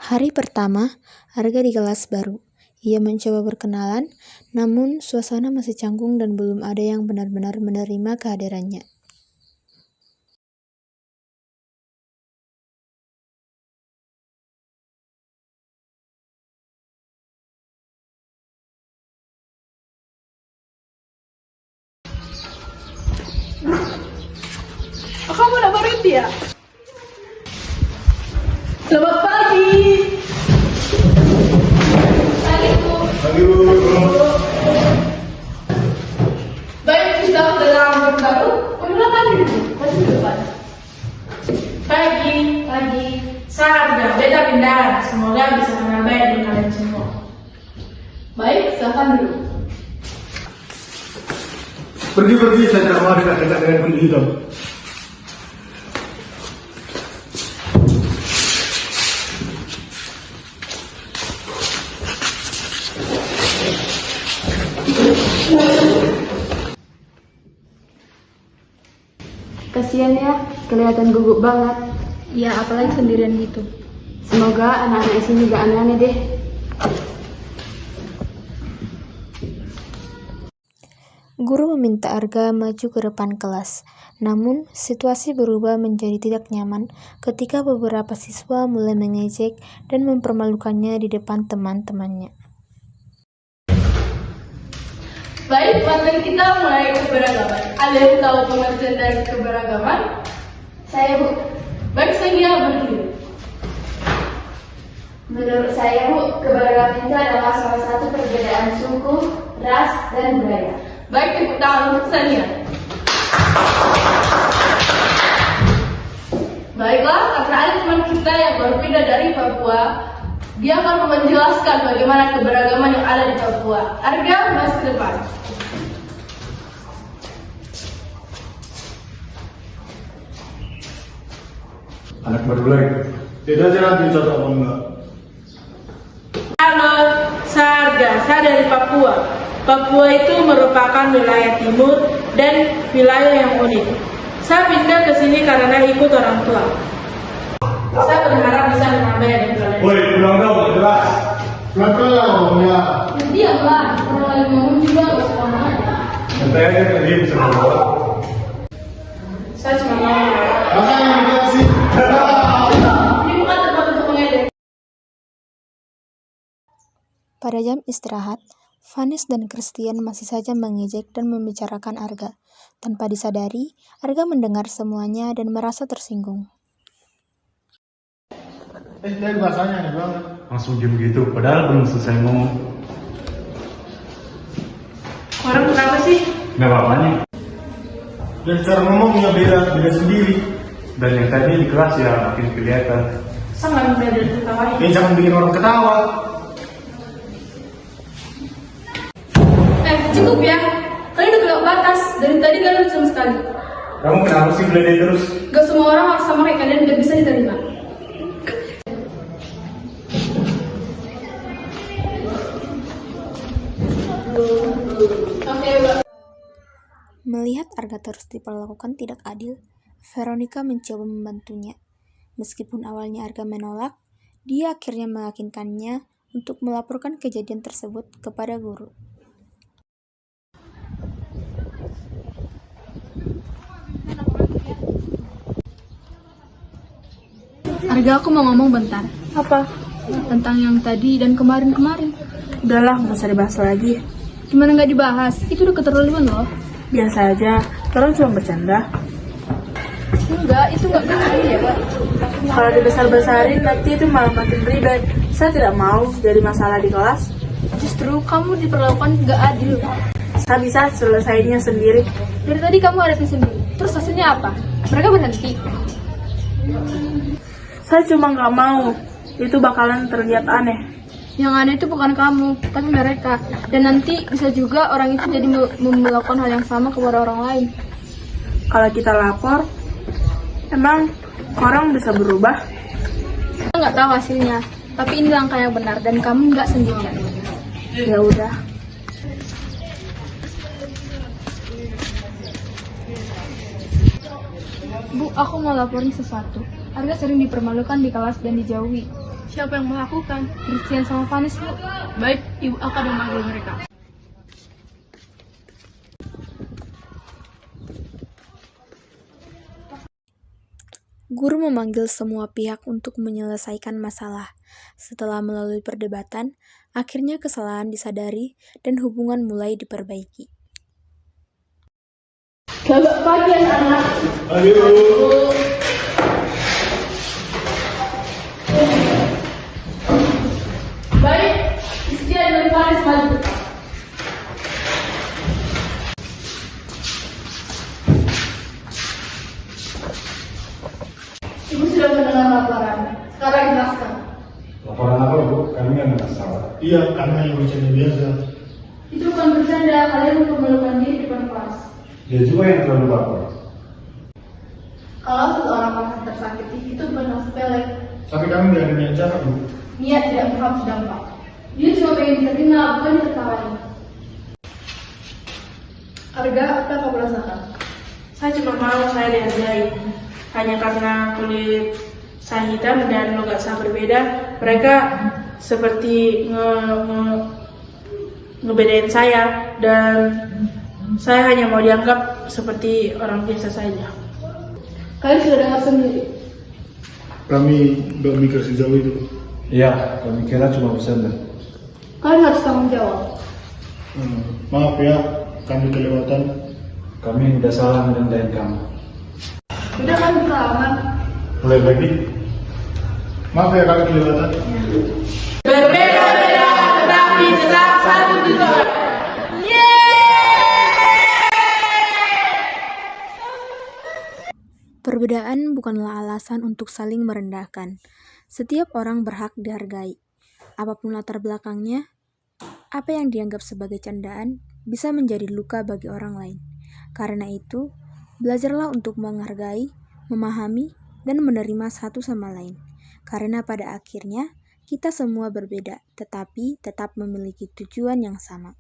Hari pertama, Arga di kelas baru. Ia mencoba berkenalan, namun suasana masih canggung dan belum ada yang benar-benar menerima kehadirannya. Kamu udah baru itu ya? Selamat pagi. Baik, kita dalam baru. Udah pagi masih depan. Pagi. Sarga, beta pindah. Semoga bisa kenal baik dengan kalian semua. Baik, silakan dulu. Pergi, saya tidak mau dekat-dekat dengan kulit hitam. Kasian ya, kelihatan gugup banget. Ya, apalagi sendirian gitu. Semoga anak-anak di sini gak aneh-aneh deh. Guru meminta Arga maju ke depan kelas. Namun, situasi berubah menjadi tidak nyaman ketika beberapa siswa mulai mengejek dan mempermalukannya di depan teman-temannya. Baik, materi kita mulai keberagaman. Ada yang tahu pengertian dari keberagaman? Saya, Bu. Baik, saya berdiri. Menurut saya, Bu, keberagaman itu adalah salah satu perbedaan suku, ras, dan budaya. Baik, tepuk tangan untuk Sania. Baiklah, karena ada teman kita yang baru pindah dari Papua, dia akan menjelaskan bagaimana keberagaman yang ada di Papua. Arga, masuk ke depan. Anak baru lagi. Tidak aja nanti cocok apa enggak. Halo, Sarga, saya dari Papua. Papua itu merupakan wilayah timur dan wilayah yang unik. Saya pindah ke sini karena ikut orang tua. Saya berharap bisa menambah dengan kalian. Woi, ulang dong, jelas. Pelan-pelan ngomongnya. Diamlah, kalau lagi ngomong juga gak usah ngomong aja. Santai aja tadi bisa ngomong. Saya cuma mau. Masa yang dia sih? Ini bukan tempat untuk mengejek. Pada jam istirahat, Vanes dan Christian masih saja mengejek dan membicarakan Arga. Tanpa disadari, Arga mendengar semuanya dan merasa tersinggung. Dari bahasanya aneh banget. Langsung diem gitu, padahal belum selesai ngomong. Orang kenapa sih? Gak apa-apa nih. Dan cara ngomongnya beda sendiri. Dan yang tadi di kelas ya makin kelihatan. Sangat mudah dan tertawain. Ini jangan bikin orang ketawa. Cukup ya. Kalian udah kelewat batas. Dari tadi gak lucu sama sekali. Kamu kenapa sih belajar terus? Gak semua orang harus sama kayak kalian biar bisa diterima. Oke, Mbak. Melihat Arga terus diperlakukan tidak adil, Veronica mencoba membantunya. Meskipun awalnya Arga menolak, dia akhirnya meyakinkannya untuk melaporkan kejadian tersebut kepada guru. Arga, aku mau ngomong bentar. Apa? Tentang yang tadi dan kemarin-kemarin. Udahlah, nggak usah dibahas lagi. Gimana nggak dibahas? Itu udah keterlaluan loh. Biasa aja, orang cuma bercanda. Enggak, itu nggak benar ya, Kak. Kalau dibesar-besarin, nanti itu malah makin ribet. Saya tidak mau jadi masalah di kelas. Justru kamu diperlakukan nggak adil. Saya bisa selesainya sendiri. Dari tadi kamu hadapin sendiri. Terus hasilnya apa? Mereka berhenti. Saya cuma nggak mau. Itu bakalan terlihat aneh. Yang aneh itu bukan kamu, tapi mereka. Dan nanti bisa juga orang itu jadi melakukan hal yang sama kepada orang lain. Kalau kita lapor, emang orang bisa berubah? Kita nggak tahu hasilnya, tapi ini langkah yang benar dan kamu nggak sendirian. Ya udah. Bu, aku mau laporin sesuatu. Arga sering dipermalukan di kelas dan dijauhi. Siapa yang melakukan? Christian sama Vanis, Bu. Baik, ibu akan memanggil mereka. Guru memanggil semua pihak untuk menyelesaikan masalah. Setelah melalui perdebatan, akhirnya kesalahan disadari dan hubungan mulai diperbaiki. Selamat pagi anak-anak. Ayo. Baik, Christian dan Faris maju. Ibu sudah mendengar laporan. Sekarang jelaskan. Laporan apa, Bu? Kami nggak ada masalah. Iya, kami hanya bercanda biasa. Itu bukan bercanda, kalian mempermalukan diri di depan kelas. Dia juga yang terlalu lapor. Kalau seseorang merasa tersakiti, itu benar sepele. Tapi kami tidak ada niat jahat, Bu. Niat tidak menghabis dampak. Dia cuma pengen diterima, bukan ditertawai. Arga, apa yang kamu rasakan? Saya cuma mau saya dihargai. Hanya karena kulit saya hitam dan logat saya berbeda, mereka seperti ngebedain saya, dan saya hanya mau dianggap seperti orang biasa saja. Kalian sudah dengar sendiri. Kami nggak mikir sejauh itu. Iya, kami kira cuma bercanda. Kalian harus tanggung jawab. Maaf ya, kami kelewatan. Kami udah salah menendain kamu. Udah kan selamat. Mulai lagi. Maaf ya, kami kelewatan. Berbeda-beda tetapi tetap satu tujuan. Perbedaan bukanlah alasan untuk saling merendahkan. Setiap orang berhak dihargai. Apapun latar belakangnya, apa yang dianggap sebagai candaan bisa menjadi luka bagi orang lain. Karena itu, belajarlah untuk menghargai, memahami, dan menerima satu sama lain. Karena pada akhirnya, kita semua berbeda, tetapi tetap memiliki tujuan yang sama.